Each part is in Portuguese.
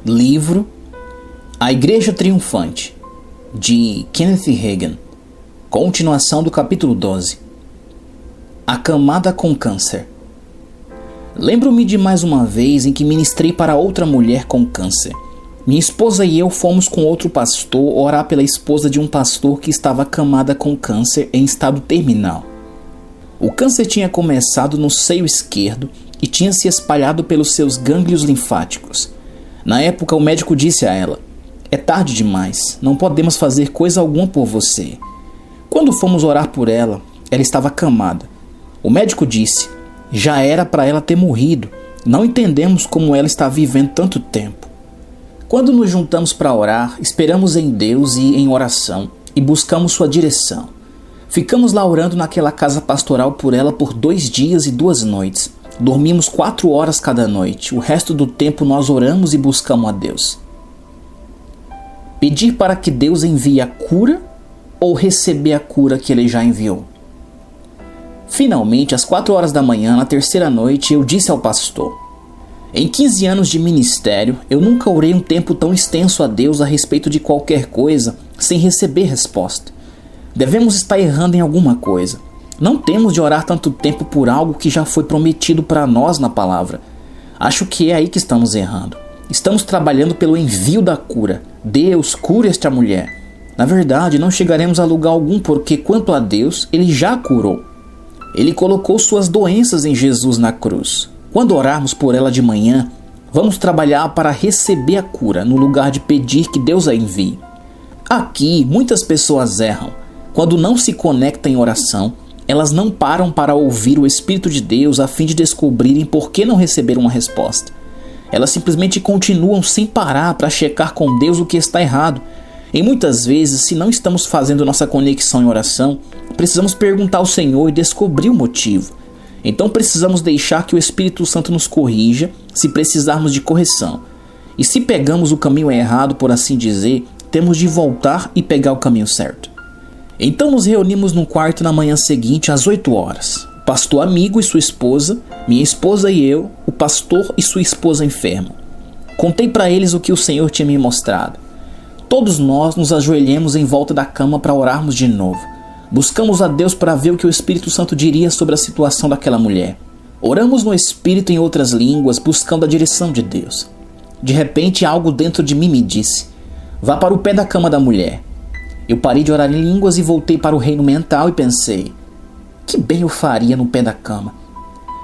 Livro A Igreja Triunfante, de Kenneth Hagin. Continuação do capítulo 12. Acamada com câncer. Lembro-me de mais uma vez em que ministrei para outra mulher com câncer. Minha esposa e eu fomos com outro pastor orar pela esposa de um pastor que estava acamada com câncer em estado terminal. O câncer tinha começado no seio esquerdo e tinha se espalhado pelos seus gânglios linfáticos. Na época, o médico disse a ela: "É tarde demais, não podemos fazer coisa alguma por você." Quando fomos orar por ela, ela estava acamada. O médico disse: "Já era para ela ter morrido. Não entendemos como ela está vivendo tanto tempo." Quando nos juntamos para orar, esperamos em Deus e em oração e buscamos sua direção. Ficamos lá orando naquela casa pastoral por ela por 2 dias e 2 noites. Dormimos 4 horas cada noite. O resto do tempo nós oramos e buscamos a Deus. Pedir para que Deus envie a cura ou receber a cura que Ele já enviou? Finalmente, às 4 horas da manhã, na terceira noite, eu disse ao pastor: "Em 15 anos de ministério, eu nunca orei um tempo tão extenso a Deus a respeito de qualquer coisa sem receber resposta. Devemos estar errando em alguma coisa. Não temos de orar tanto tempo por algo que já foi prometido para nós na palavra. Acho que é aí que estamos errando. Estamos trabalhando pelo envio da cura. Deus, cure esta mulher. Na verdade, não chegaremos a lugar algum porque, quanto a Deus, Ele já a curou. Ele colocou suas doenças em Jesus na cruz. Quando orarmos por ela de manhã, vamos trabalhar para receber a cura, no lugar de pedir que Deus a envie." Aqui, muitas pessoas erram. Quando não se conectam em oração, elas não param para ouvir o Espírito de Deus a fim de descobrirem por que não receberam uma resposta. Elas simplesmente continuam sem parar para checar com Deus o que está errado. E muitas vezes, se não estamos fazendo nossa conexão em oração, precisamos perguntar ao Senhor e descobrir o motivo. Então precisamos deixar que o Espírito Santo nos corrija se precisarmos de correção. E se pegamos o caminho errado, por assim dizer, temos de voltar e pegar o caminho certo. Então nos reunimos no quarto na manhã seguinte às 8 horas. O pastor amigo e sua esposa, minha esposa e eu, o pastor e sua esposa enfermo. Contei para eles o que o Senhor tinha me mostrado. Todos nós nos ajoelhamos em volta da cama para orarmos de novo. Buscamos a Deus para ver o que o Espírito Santo diria sobre a situação daquela mulher. Oramos no Espírito em outras línguas, buscando a direção de Deus. De repente, algo dentro de mim me disse: "Vá para o pé da cama da mulher." Eu parei de orar em línguas e voltei para o reino mental e pensei: que bem eu faria no pé da cama?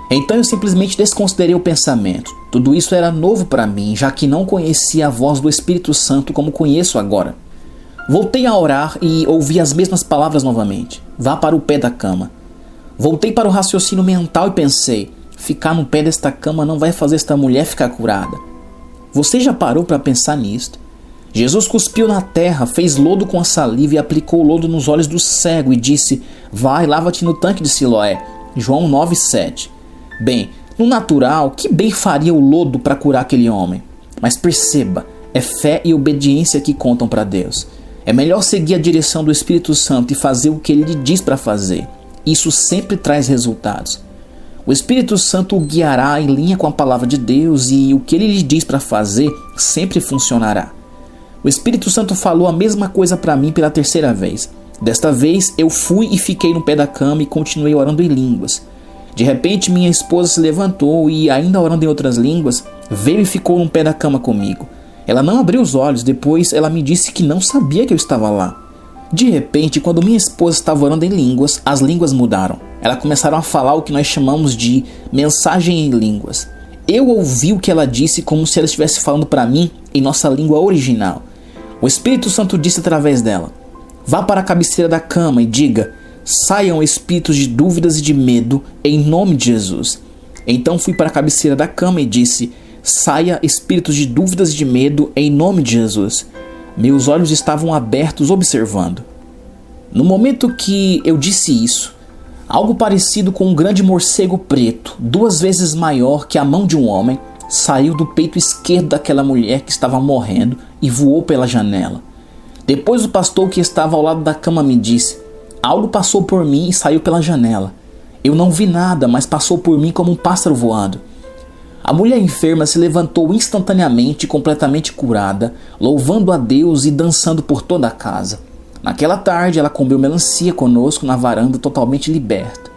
Então eu simplesmente desconsiderei o pensamento. Tudo isso era novo para mim, já que não conhecia a voz do Espírito Santo como conheço agora. Voltei a orar e ouvi as mesmas palavras novamente: "Vá para o pé da cama." Voltei para o raciocínio mental e pensei: ficar no pé desta cama não vai fazer esta mulher ficar curada. Você já parou para pensar nisto? Jesus cuspiu na terra, fez lodo com a saliva e aplicou o lodo nos olhos do cego e disse: "Vai, lava-te no tanque de Siloé." João 9:7. Bem, no natural, que bem faria o lodo para curar aquele homem? Mas perceba, é fé e obediência que contam para Deus. É melhor seguir a direção do Espírito Santo e fazer o que Ele lhe diz para fazer. Isso sempre traz resultados. O Espírito Santo o guiará em linha com a palavra de Deus e o que Ele lhe diz para fazer sempre funcionará. O Espírito Santo falou a mesma coisa para mim pela terceira vez. Desta vez eu fui e fiquei no pé da cama e continuei orando em línguas. De repente minha esposa se levantou e, ainda orando em outras línguas, veio e ficou no pé da cama comigo. Ela não abriu os olhos, depois ela me disse que não sabia que eu estava lá. De repente, quando minha esposa estava orando em línguas, as línguas mudaram. Elas começaram a falar o que nós chamamos de mensagem em línguas. Eu ouvi o que ela disse como se ela estivesse falando para mim em nossa língua original. O Espírito Santo disse através dela: "Vá para a cabeceira da cama e diga: saiam espíritos de dúvidas e de medo em nome de Jesus." Então fui para a cabeceira da cama e disse: "Saia espíritos de dúvidas e de medo em nome de Jesus." Meus olhos estavam abertos observando. No momento que eu disse isso, algo parecido com um grande morcego preto, 2 vezes maior que a mão de um homem, saiu do peito esquerdo daquela mulher que estava morrendo e voou pela janela. Depois o pastor que estava ao lado da cama me disse: "Algo passou por mim e saiu pela janela. Eu não vi nada, mas passou por mim como um pássaro voando." A mulher enferma se levantou instantaneamente, completamente curada, louvando a Deus e dançando por toda a casa. Naquela tarde, ela comeu melancia conosco na varanda, totalmente liberta.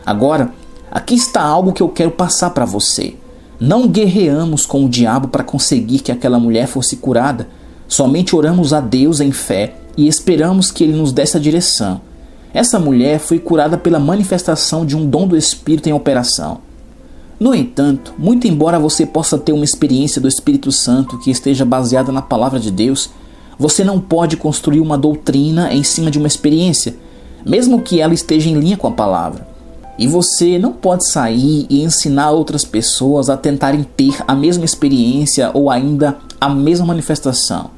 Agora, aqui está algo que eu quero passar para você. Não guerreamos com o diabo para conseguir que aquela mulher fosse curada. Somente oramos a Deus em fé e esperamos que Ele nos desse a direção. Essa mulher foi curada pela manifestação de um dom do Espírito em operação. No entanto, muito embora você possa ter uma experiência do Espírito Santo que esteja baseada na palavra de Deus, você não pode construir uma doutrina em cima de uma experiência, mesmo que ela esteja em linha com a palavra. E você não pode sair e ensinar outras pessoas a tentarem ter a mesma experiência ou ainda a mesma manifestação.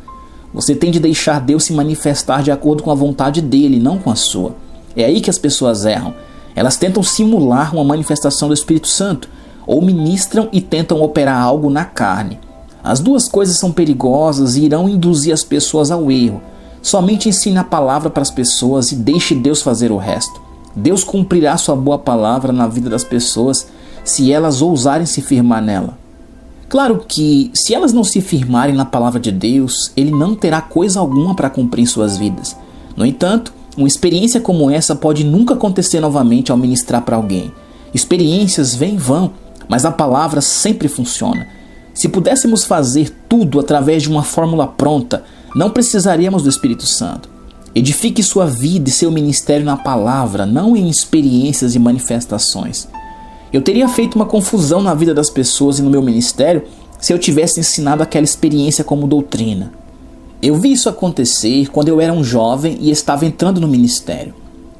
Você tem de deixar Deus se manifestar de acordo com a vontade dele, não com a sua. É aí que as pessoas erram. Elas tentam simular uma manifestação do Espírito Santo, ou ministram e tentam operar algo na carne. As duas coisas são perigosas e irão induzir as pessoas ao erro. Somente ensine a palavra para as pessoas e deixe Deus fazer o resto. Deus cumprirá sua boa palavra na vida das pessoas se elas ousarem se firmar nela. Claro que, se elas não se firmarem na palavra de Deus, Ele não terá coisa alguma para cumprir em suas vidas. No entanto, uma experiência como essa pode nunca acontecer novamente ao ministrar para alguém. Experiências vêm e vão, mas a palavra sempre funciona. Se pudéssemos fazer tudo através de uma fórmula pronta, não precisaríamos do Espírito Santo. Edifique sua vida e seu ministério na palavra, não em experiências e manifestações. Eu teria feito uma confusão na vida das pessoas e no meu ministério se eu tivesse ensinado aquela experiência como doutrina. Eu vi isso acontecer quando eu era um jovem e estava entrando no ministério.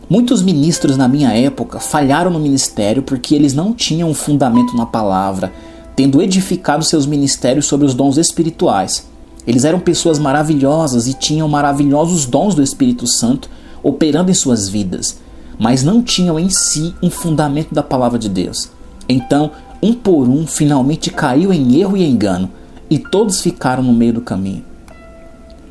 Muitos ministros na minha época falharam no ministério porque eles não tinham um fundamento na palavra, tendo edificado seus ministérios sobre os dons espirituais. Eles eram pessoas maravilhosas e tinham maravilhosos dons do Espírito Santo operando em suas vidas, mas não tinham em si um fundamento da palavra de Deus. Então, um por um, finalmente caiu em erro e engano, e todos ficaram no meio do caminho.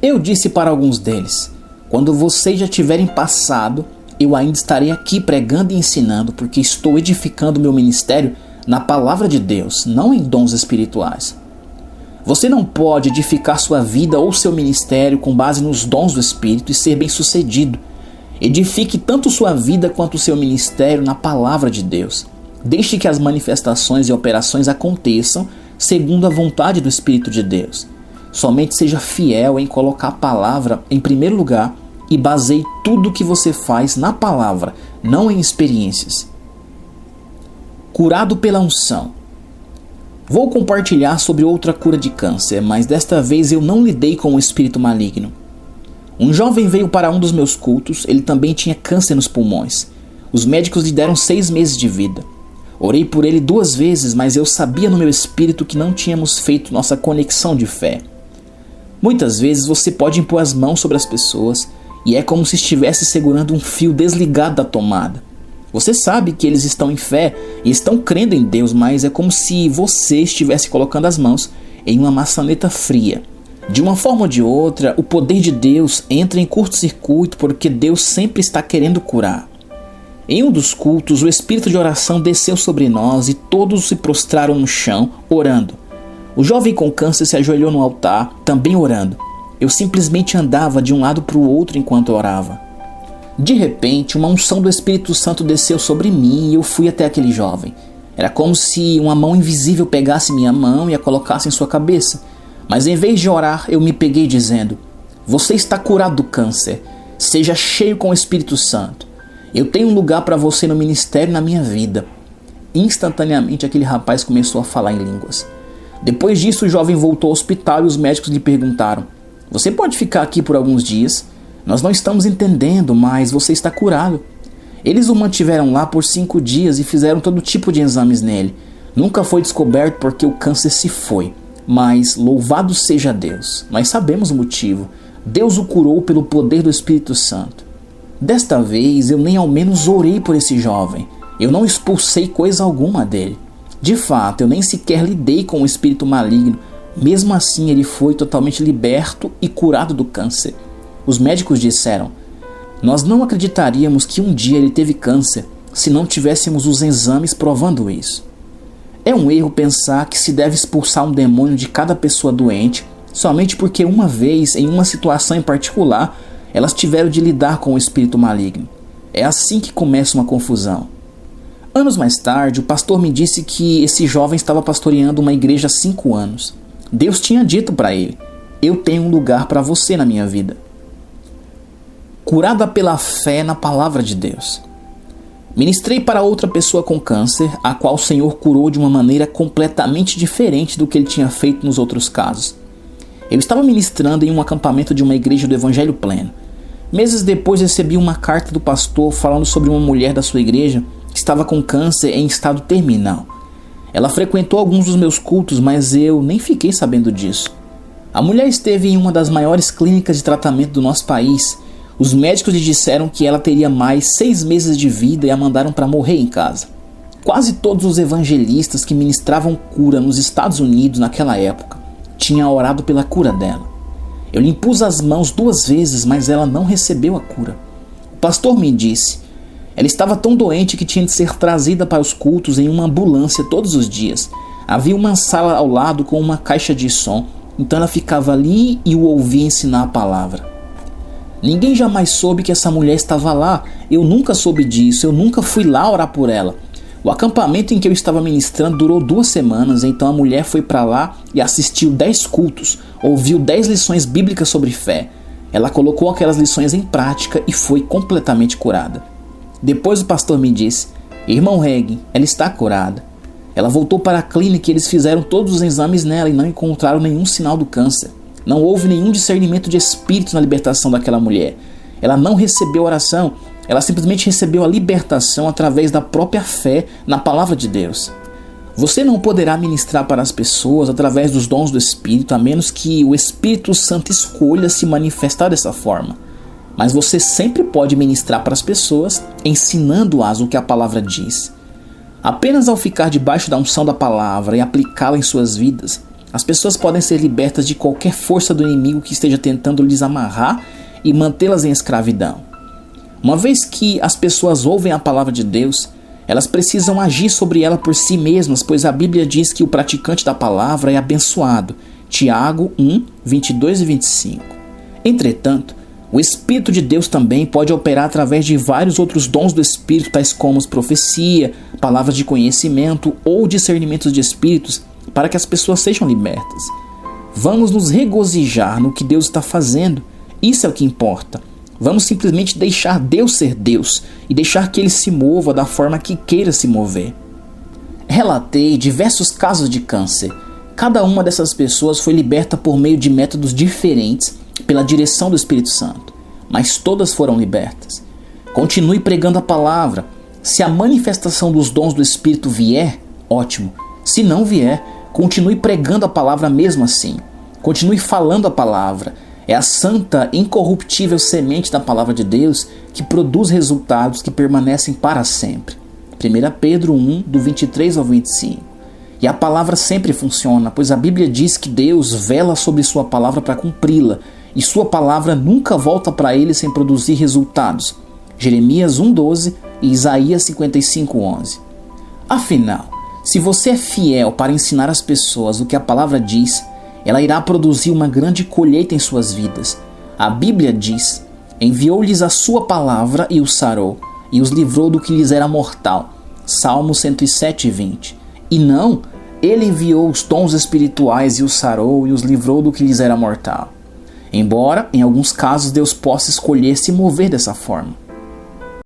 Eu disse para alguns deles: quando vocês já tiverem passado, eu ainda estarei aqui pregando e ensinando, porque estou edificando meu ministério na palavra de Deus, não em dons espirituais. Você não pode edificar sua vida ou seu ministério com base nos dons do Espírito e ser bem-sucedido. Edifique tanto sua vida quanto seu ministério na palavra de Deus. Deixe que as manifestações e operações aconteçam segundo a vontade do Espírito de Deus. Somente seja fiel em colocar a palavra em primeiro lugar e baseie tudo o que você faz na palavra, não em experiências. Curado pela unção. Vou compartilhar sobre outra cura de câncer, mas desta vez eu não lidei com um espírito maligno. Um jovem veio para um dos meus cultos, ele também tinha câncer nos pulmões. Os médicos lhe deram 6 meses de vida. Orei por ele 2 vezes, mas eu sabia no meu espírito que não tínhamos feito nossa conexão de fé. Muitas vezes você pode impor as mãos sobre as pessoas e é como se estivesse segurando um fio desligado da tomada. Você sabe que eles estão em fé e estão crendo em Deus, mas é como se você estivesse colocando as mãos em uma maçaneta fria. De uma forma ou de outra, o poder de Deus entra em curto-circuito porque Deus sempre está querendo curar. Em um dos cultos, o espírito de oração desceu sobre nós e todos se prostraram no chão, orando. O jovem com câncer se ajoelhou no altar, também orando. Eu simplesmente andava de um lado para o outro enquanto orava. De repente, uma unção do Espírito Santo desceu sobre mim e eu fui até aquele jovem. Era como se uma mão invisível pegasse minha mão e a colocasse em sua cabeça. Mas em vez de orar, eu me peguei dizendo: você está curado do câncer. Seja cheio com o Espírito Santo. Eu tenho um lugar para você no ministério e na minha vida. Instantaneamente, aquele rapaz começou a falar em línguas. Depois disso, o jovem voltou ao hospital e os médicos lhe perguntaram: você pode ficar aqui por alguns dias? Nós não estamos entendendo, mas você está curado. Eles o mantiveram lá por 5 dias e fizeram todo tipo de exames nele. Nunca foi descoberto porque o câncer se foi. Mas louvado seja Deus. Nós sabemos o motivo. Deus o curou pelo poder do Espírito Santo. Desta vez eu nem ao menos orei por esse jovem. Eu não expulsei coisa alguma dele. De fato, eu nem sequer lidei com o espírito maligno. Mesmo assim, ele foi totalmente liberto e curado do câncer. Os médicos disseram: nós não acreditaríamos que um dia ele teve câncer se não tivéssemos os exames provando isso. É um erro pensar que se deve expulsar um demônio de cada pessoa doente somente porque uma vez, em uma situação em particular, elas tiveram de lidar com o espírito maligno. É assim que começa uma confusão. Anos mais tarde, o pastor me disse que esse jovem estava pastoreando uma igreja há 5 anos. Deus tinha dito para ele: eu tenho um lugar para você na minha vida. Curada pela fé na palavra de Deus. Ministrei para outra pessoa com câncer, a qual o Senhor curou de uma maneira completamente diferente do que ele tinha feito nos outros casos. Eu estava ministrando em um acampamento de uma igreja do Evangelho Pleno. Meses depois recebi uma carta do pastor falando sobre uma mulher da sua igreja que estava com câncer em estado terminal. Ela frequentou alguns dos meus cultos, mas eu nem fiquei sabendo disso. A mulher esteve em uma das maiores clínicas de tratamento do nosso país. Os médicos lhe disseram que ela teria mais 6 meses de vida e a mandaram para morrer em casa. Quase todos os evangelistas que ministravam cura nos Estados Unidos naquela época tinham orado pela cura dela. Eu lhe impus as mãos 2 vezes, mas ela não recebeu a cura. O pastor me disse: ela estava tão doente que tinha de ser trazida para os cultos em uma ambulância todos os dias. Havia uma sala ao lado com uma caixa de som, então ela ficava ali e o ouvia ensinar a palavra. Ninguém jamais soube que essa mulher estava lá. Eu nunca soube disso, eu nunca fui lá orar por ela. O acampamento em que eu estava ministrando durou 2 semanas, então a mulher foi para lá e assistiu 10 cultos, ouviu 10 lições bíblicas sobre fé. Ela colocou aquelas lições em prática e foi completamente curada. Depois o pastor me disse: irmão Reg, ela está curada. Ela voltou para a clínica e eles fizeram todos os exames nela e não encontraram nenhum sinal do câncer. Não houve nenhum discernimento de espírito na libertação daquela mulher. Ela não recebeu oração, ela simplesmente recebeu a libertação através da própria fé na palavra de Deus. Você não poderá ministrar para as pessoas através dos dons do Espírito, a menos que o Espírito Santo escolha se manifestar dessa forma. Mas você sempre pode ministrar para as pessoas, ensinando-as o que a palavra diz. Apenas ao ficar debaixo da unção da palavra e aplicá-la em suas vidas, as pessoas podem ser libertas de qualquer força do inimigo que esteja tentando lhes amarrar e mantê-las em escravidão. Uma vez que as pessoas ouvem a palavra de Deus, elas precisam agir sobre ela por si mesmas, pois a Bíblia diz que o praticante da palavra é abençoado. Tiago 1, 22 e 25. Entretanto, o Espírito de Deus também pode operar através de vários outros dons do Espírito, tais como profecia, palavras de conhecimento ou discernimentos de espíritos, para que as pessoas sejam libertas. Vamos nos regozijar no que Deus está fazendo. Isso é o que importa. Vamos simplesmente deixar Deus ser Deus e deixar que Ele se mova da forma que queira se mover. Relatei diversos casos de câncer. Cada uma dessas pessoas foi liberta por meio de métodos diferentes, pela direção do Espírito Santo, mas todas foram libertas. Continue pregando a palavra. Se a manifestação dos dons do Espírito vier, ótimo. Se não vier, continue pregando a palavra mesmo assim. Continue falando a palavra. É a santa, incorruptível semente da palavra de Deus que produz resultados que permanecem para sempre. 1 Pedro 1, do 23 ao 25. E a palavra sempre funciona, pois a Bíblia diz que Deus vela sobre sua palavra para cumpri-la, e sua palavra nunca volta para ele sem produzir resultados. Jeremias 1,12 e Isaías 55,11. Afinal, se você é fiel para ensinar às pessoas o que a palavra diz, ela irá produzir uma grande colheita em suas vidas. A Bíblia diz: enviou-lhes a sua palavra e os sarou, e os livrou do que lhes era mortal. Salmo 107:20. E não, ele enviou os dons espirituais e os sarou e os livrou do que lhes era mortal. Embora, em alguns casos, Deus possa escolher se mover dessa forma.